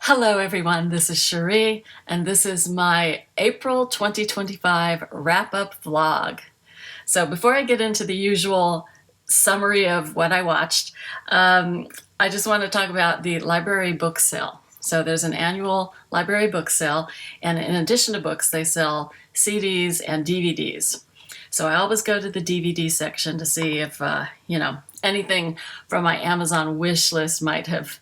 Hello everyone, this is Cherie, and this is my April 2025 wrap-up vlog. So before I get into the usual summary of what I watched, I just want to talk about the library book sale. So there's an annual library book sale, and in addition to books, they sell CDs and DVDs. So I always go to the DVD section to see if, anything from my Amazon wish list might have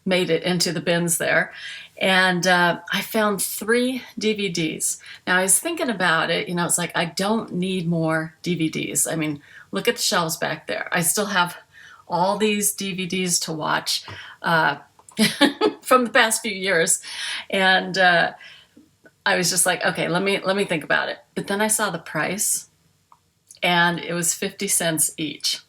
made it into the bins there. And I found 3 DVDs. Now I was thinking about it, it's like I don't need more DVDs. I mean, look at the shelves back there. I still have all these DVDs to watch from the past few years. And I was just like, okay, let me think about it. But then I saw the price and it was 50 cents each.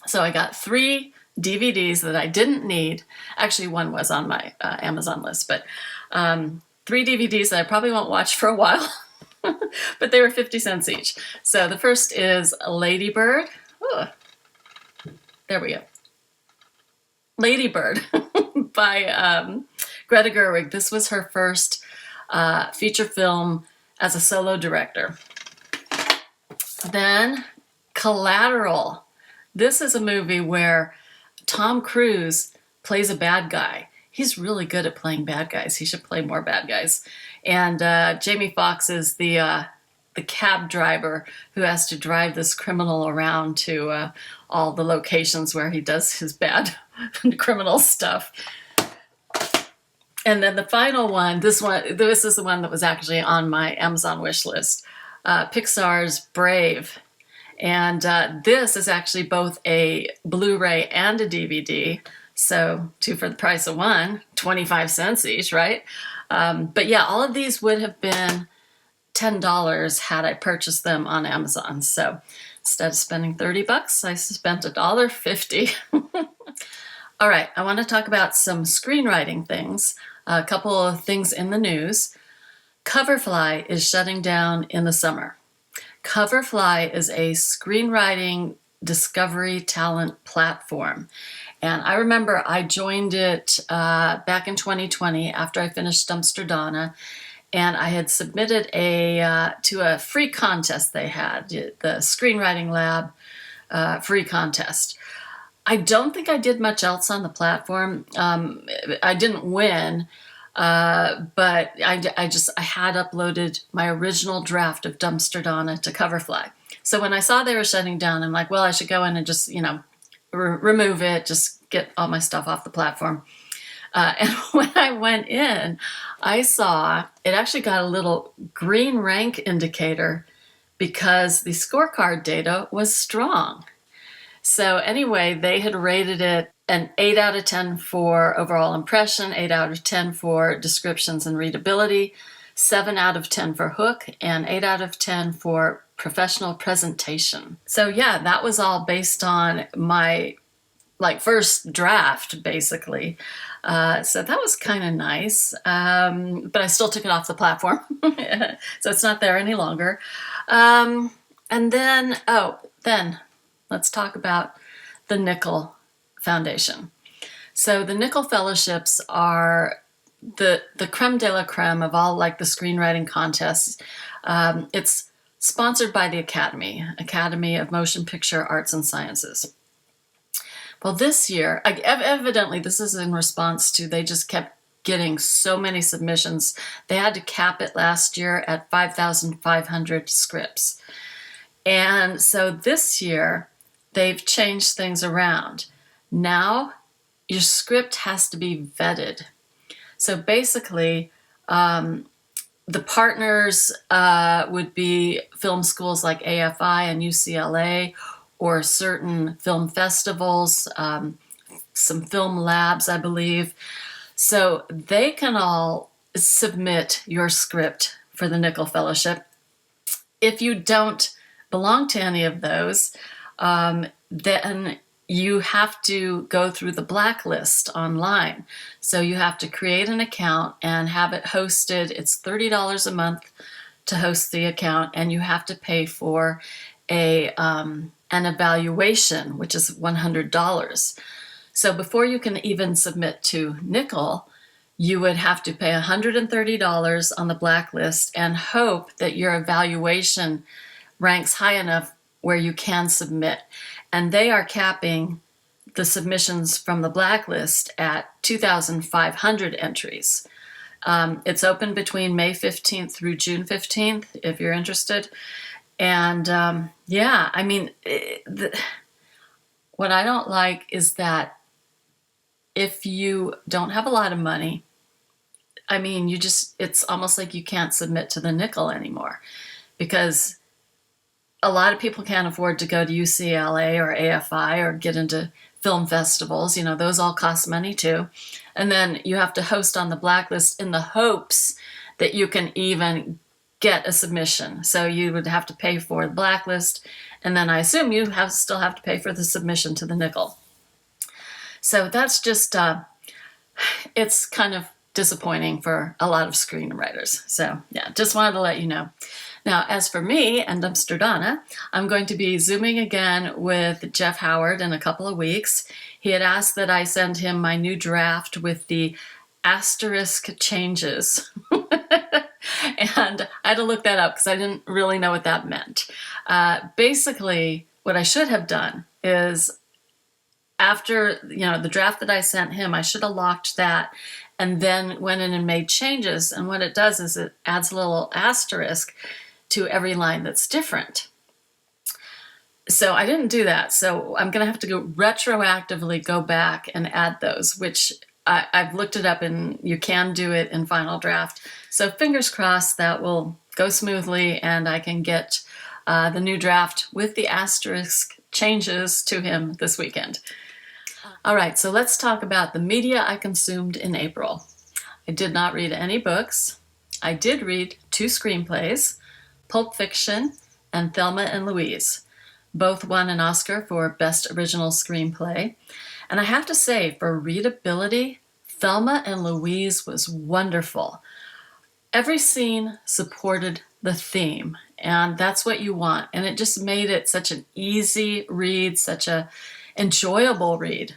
So I got 3 DVDs that I didn't need. Actually, one was on my Amazon list, but 3 DVDs that I probably won't watch for a while, but they were 50 cents each. So the first is Lady Bird. Ooh, there we go. Lady Bird by Greta Gerwig. This was her first feature film as a solo director. Then Collateral. This is a movie where Tom Cruise plays a bad guy. He's really good at playing bad guys. He should play more bad guys. And Jamie Foxx is the cab driver who has to drive this criminal around to all the locations where he does his bad criminal stuff. And then the final one, this is the one that was actually on my Amazon wish list, Pixar's Brave. And this is actually both a Blu-ray and a DVD. So 2 for the price of 1, 25 cents each, right? But yeah, all of these would have been $10 had I purchased them on Amazon. So instead of spending 30 bucks, I spent $1.50. All right, I want to talk about some screenwriting things, a couple of things in the news. Coverfly is shutting down in the summer. Coverfly is a screenwriting discovery talent platform. And I remember I joined it back in 2020 after I finished Dumpster Donna, and I had submitted to a free contest they had, the Screenwriting Lab free contest. I don't think I did much else on the platform. I didn't win. But I had uploaded my original draft of Dumpster Donna to Coverfly. So when I saw they were shutting down, I'm like, well, I should go in and just, remove it, just get all my stuff off the platform. And when I went in, I saw it actually got a little green rank indicator because the scorecard data was strong. So anyway, they had rated it an 8 out of 10 for overall impression, 8 out of 10 for descriptions and readability, 7 out of 10 for hook, and 8 out of 10 for professional presentation. So yeah, that was all based on my first draft, basically. So that was kind of nice, but I still took it off the platform, so it's not there any longer. And then let's talk about the Nickel Foundation. So the Nickel Fellowships are the creme de la creme of all the screenwriting contests. It's sponsored by the Academy of Motion Picture Arts and Sciences. Well, this year, evidently this is in response to they just kept getting so many submissions. They had to cap it last year at 5,500 scripts. And so this year, they've changed things around. Now, your script has to be vetted. So basically, the partners would be film schools like AFI and UCLA, or certain film festivals, some film labs, I believe. So they can all submit your script for the Nickel Fellowship. If you don't belong to any of those, then you have to go through the blacklist online. So you have to create an account and have it hosted. It's $30 a month to host the account, and you have to pay for an evaluation, which is $100. So before you can even submit to Nickel, you would have to pay $130 on the blacklist and hope that your evaluation ranks high enough where you can submit. And they are capping the submissions from the blacklist at 2,500 entries. It's open between May 15th through June 15th, if you're interested. And yeah, I mean, what I don't like is that if you don't have a lot of money, I mean, it's almost like you can't submit to the nickel anymore, because a lot of people can't afford to go to UCLA or AFI or get into film festivals. You know, those all cost money too. And then you have to host on the blacklist in the hopes that you can even get a submission. So you would have to pay for the blacklist, and then I assume you still have to pay for the submission to the nickel. So that's just, it's kind of disappointing for a lot of screenwriters. So yeah, just wanted to let you know. Now, as for me and Dumpster Donna, I'm going to be Zooming again with Jeff Howard in a couple of weeks. He had asked that I send him my new draft with the asterisk changes. And I had to look that up because I didn't really know what that meant. Basically, what I should have done is, after the draft that I sent him, I should have locked that and then went in and made changes. And what it does is it adds a little asterisk to every line that's different. So I didn't do that. So I'm going to have to retroactively go back and add those, which I've looked it up, and you can do it in Final Draft. So fingers crossed that will go smoothly and I can get the new draft with the asterisk changes to him this weekend. All right, so let's talk about the media I consumed in April. I did not read any books. I did read 2 screenplays, Pulp Fiction and Thelma and Louise. Both won an Oscar for Best Original Screenplay. And I have to say, for readability, Thelma and Louise was wonderful. Every scene supported the theme, and that's what you want. And it just made it such an easy read, such an enjoyable read.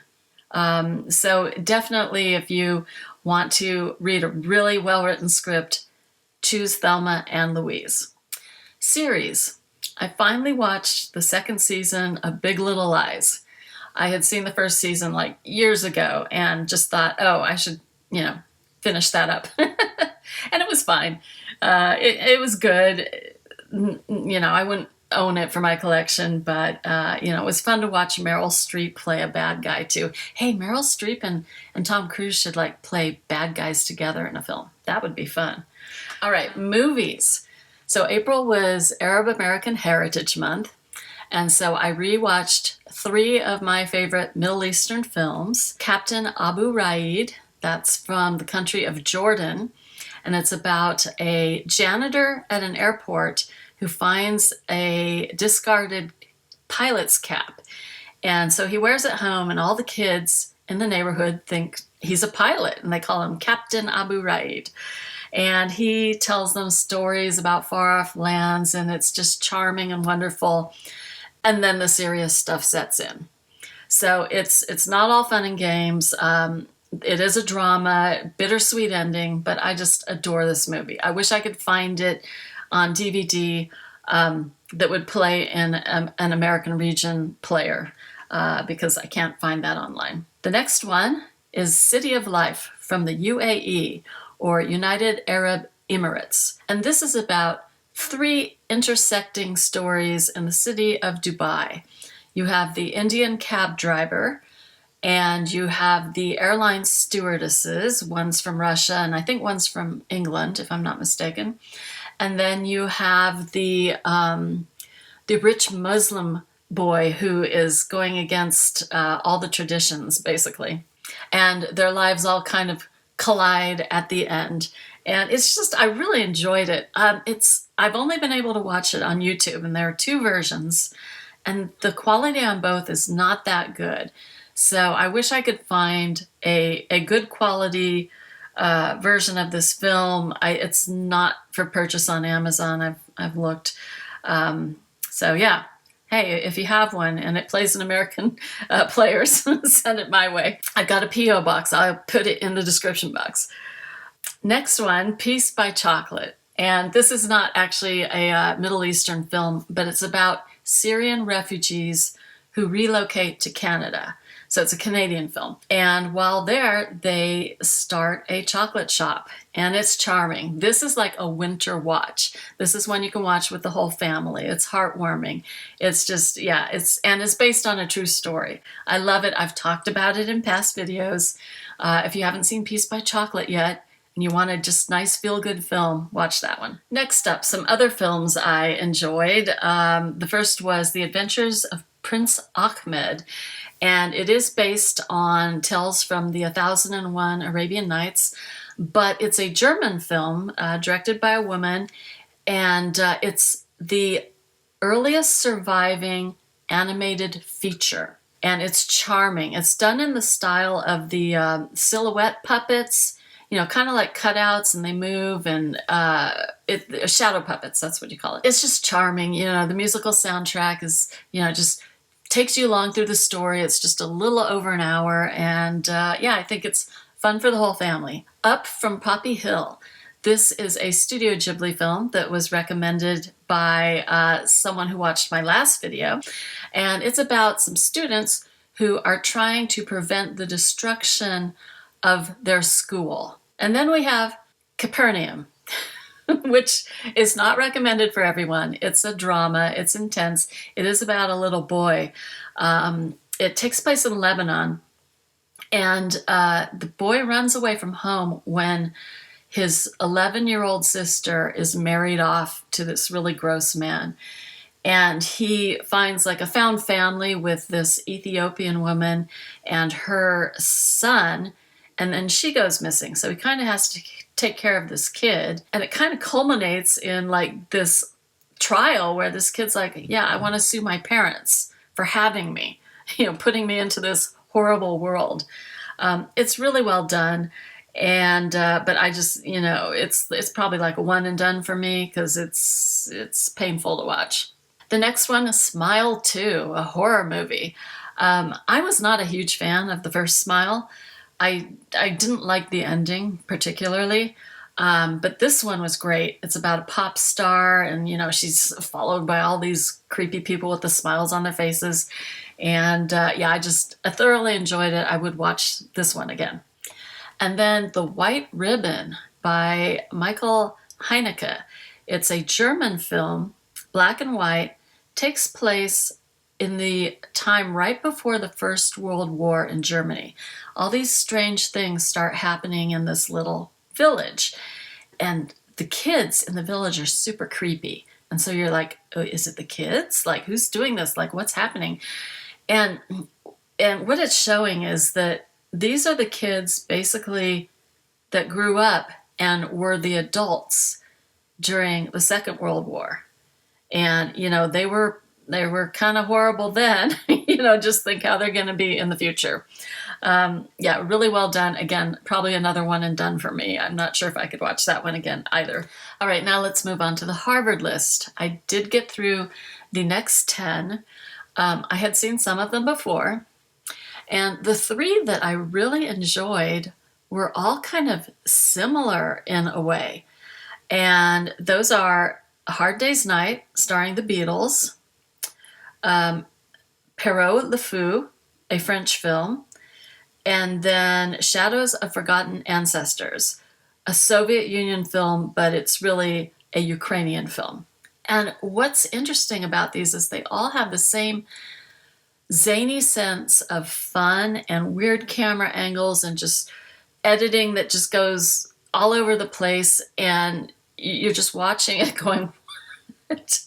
So definitely, if you want to read a really well-written script, choose Thelma and Louise. Series. I finally watched the 2nd season of Big Little Lies. I had seen the 1st season like years ago and just thought, oh, I should, finish that up. And it was fine. It was good. I wouldn't own it for my collection, but, it was fun to watch Meryl Streep play a bad guy too. Hey, Meryl Streep and Tom Cruise should play bad guys together in a film. That would be fun. All right, movies. So April was Arab American Heritage Month, and so I rewatched 3 of my favorite Middle Eastern films. Captain Abu Raid, that's from the country of Jordan, and it's about a janitor at an airport who finds a discarded pilot's cap. And so he wears it home, and all the kids in the neighborhood think he's a pilot, and they call him Captain Abu Raid. And he tells them stories about far-off lands, and it's just charming and wonderful. And then the serious stuff sets in. So it's not all fun and games. It is a drama, bittersweet ending, but I just adore this movie. I wish I could find it on DVD that would play in an American Region player, because I can't find that online. The next one is City of Life from the UAE, or United Arab Emirates. And this is about 3 intersecting stories in the city of Dubai. You have the Indian cab driver, and you have the airline stewardesses. One's from Russia, and I think one's from England, if I'm not mistaken. And then you have the rich Muslim boy who is going against all the traditions, basically. And their lives all kind of collide at the end. And it's just, I really enjoyed it. I've only been able to watch it on YouTube, and there are 2 versions, and the quality on both is not that good. So I wish I could find a good quality version of this film. It's not for purchase on Amazon. I've looked. So yeah, hey, if you have one and it plays in American players, send it my way. I've got a P.O. box. I'll put it in the description box. Next one, Peace by Chocolate. And this is not actually a Middle Eastern film, but it's about Syrian refugees who relocate to Canada. So it's a Canadian film. And while there, they start a chocolate shop, and it's charming. This is like a winter watch. This is one you can watch with the whole family. It's heartwarming. It's just, yeah, it's based on a true story. I love it. I've talked about it in past videos. If you haven't seen Peace by Chocolate yet, and you want a just nice feel-good film, watch that one. Next up, some other films I enjoyed. The first was The Adventures of Prince Ahmed, and it is based on tales from the 1001 Arabian Nights, but it's a German film directed by a woman, and it's the earliest surviving animated feature. And it's charming. It's done in the style of the silhouette puppets, you know, kind of like cutouts, and they move, and shadow puppets, that's what you call it. It's just charming. You know, the musical soundtrack is, you know, just takes you along through the story. It's just a little over an hour, and yeah, I think it's fun for the whole family. Up from Poppy Hill. This is a Studio Ghibli film that was recommended by someone who watched my last video, and it's about some students who are trying to prevent the destruction of their school. And then we have Capernaum, which is not recommended for everyone. It's a drama. It's intense. It is about a little boy. It takes place in Lebanon, and the boy runs away from home when his 11-year-old sister is married off to this really gross man. And he finds like a found family with this Ethiopian woman and her son, and then she goes missing. So he kind of has to take care of this kid. And it kind of culminates in like this trial where this kid's like, yeah, I want to sue my parents for having me, you know, putting me into this horrible world. It's really well done. And but I just, you know, it's probably like a one and done for me because it's painful to watch. The next one is Smile 2, a horror movie. I was not a huge fan of the first Smile. I didn't like the ending particularly, but this one was great. It's about a pop star, and you know, she's followed by all these creepy people with the smiles on their faces. And yeah, I thoroughly enjoyed it. I would watch this one again. And then The White Ribbon by Michael Haneke. It's a German film, black and white, takes place in the time right before the First World War in Germany. All these strange things start happening in this little village. And the kids in the village are super creepy. And so you're like, oh, is it the kids? Like, who's doing this? Like, what's happening? And what it's showing is that these are the kids basically that grew up and were the adults during the Second World War. And, you know, they were kind of horrible then. You know, just think how they're going to be in the future. Yeah, really well done. Again, probably another one and done for me. I'm not sure if I could watch that one again either. All right, now let's move on to the Harvard list. I did get through the next 10. I had seen some of them before. And the 3 that I really enjoyed were all kind of similar in a way. And those are A Hard Day's Night, starring the Beatles, Perrault Le Fou, a French film, and then Shadows of Forgotten Ancestors, a Soviet Union film, but it's really a Ukrainian film. And what's interesting about these is they all have the same zany sense of fun and weird camera angles and just editing that just goes all over the place, and you're just watching it going, what?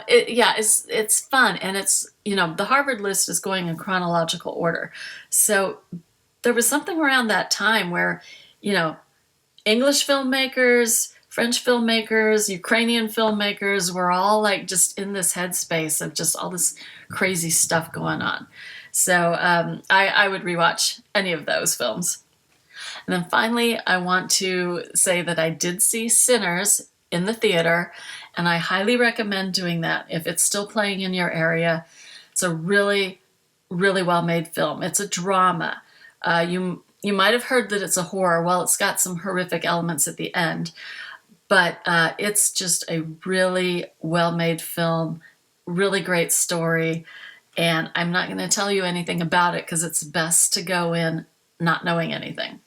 Yeah, it's fun, and it's, you know, the Harvard list is going in chronological order. So there was something around that time where, you know, English filmmakers, French filmmakers, Ukrainian filmmakers were all like just in this headspace of just all this crazy stuff going on. So I would rewatch any of those films. And then finally, I want to say that I did see Sinners in the theater, And I highly recommend doing that if it's still playing in your area. It's a really, really well-made film. It's a drama. You might have heard that it's a horror. Well, it's got some horrific elements at the end, but it's just a really well-made film, really great story. And I'm not going to tell you anything about it because it's best to go in not knowing anything.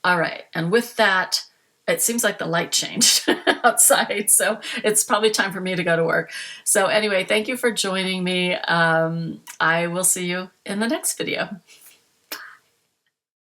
All right, and with that, it seems like the light changed outside, so it's probably time for me to go to work. So anyway, thank you for joining me. I will see you in the next video.